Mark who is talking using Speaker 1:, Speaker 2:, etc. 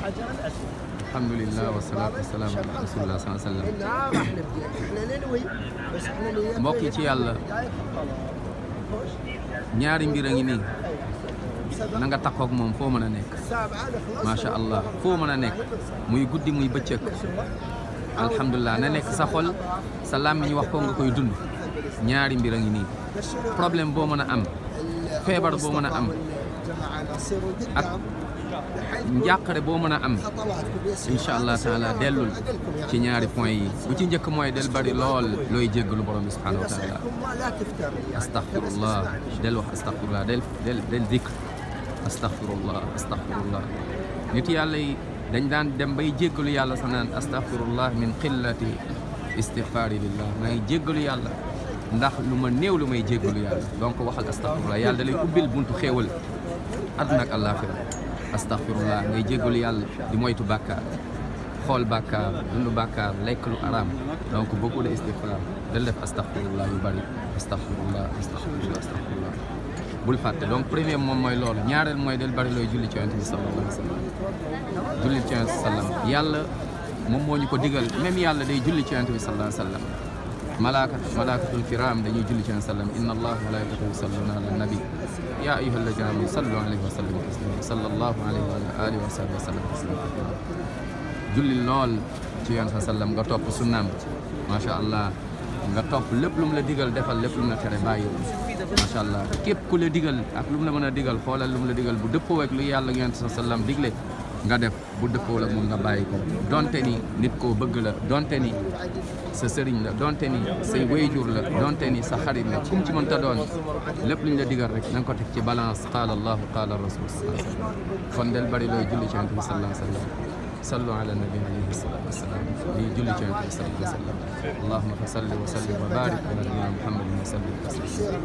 Speaker 1: الحجر الأسود.
Speaker 2: الحمد لله والصلاة والسلام على رسول الله صلى الله عليه وسلم.
Speaker 1: إنها راح نبدأ إحنا ننوي بس إحنا نيتنا
Speaker 2: mbokk yi ci yàlla ñaari mbir a ngi nii na nga takkook moom foo mën a nekk macha allah foo mën a nekk muy guddi muy bëccëg alhamdulilah na nekk sa xol sa làmmiñ wax ko nga koy dund ñaari mbir a ngi nii problème boo mën a am feebar boo mën a am ak njàqare boo mën a am incha allah taala dellul ci ñaari point yi bu ci njëkk mooy del bari lool looy jéggalu borom bi subhanahu wa taala astaghfirullah del wax astaghfirullah del dikr astaghfirullah nit yàlla yi dañ daan dem bay jéggalu yàlla sax naan astaghfirullah min qillati istighfari lillah may jéggalu yàlla ndax lu ma néew lu may jéggalu yàlla donc waxal astaghfirullah yàlla da lay ubbil buntu xéewal àdduna ak àllaaxira astaghfirullah ngay jéggalu yàlla di moytu bàkkaar xool bàkkaar dund bàkkaar lekk lu araam donc beaucoup de istighfar del def astaghfirullah yu bari astaghfirullah bul fàtte donc premier moom mooy loolu ñaareel mooy del bari looy julli ci yonent bi sallallahu alayhi wa sallam julli ci yonent bi sallam yàlla moom moo ñu ko digal même yàlla day julli ci yonent bi sallallahu alayhi wa sallam malaakatul kiram dañuy julli ci yonent bi sallam inna allaha wa malaikatahu yusalluna ala nabi ya ayyuha alladina amanu sallu alayhi wa sallimu taslima sallallahu alayhi wa alihi wa sahbihi wa sallam taslima julli lool ci yonent bi sallam nga topp sunnaam macha allah nga topp lépp lu mu la digal defal lépp lu mu la tere bàyyi macha allah képp ku la digal ak lu mu la mën a digal xoolal lu mu la digal bu dëppoo ak lu yàlla yonent sa sallam digle nga def bu dëppoo la moom nga bàyyi ko donte ni nit koo bëgg la donte ni sa sëriñ la donte ni say wayjur la donte ni sa xarit la kum ci mënta doon lépp lu ñu la digal rek na nga ko teg ci balance qaala allahu qaala rasul sallallahu alayhi wa sallam kon del bari looy julli ci yonent bi sallallahu alayhi wa sallam sallu ala nabi alayhi salatu wassalam lii julli ci yonent bi sallallahu alayhi wa sallam allahumma fa salli wa sallim wa barik ala nabiyina muhammadin wa sallim taslima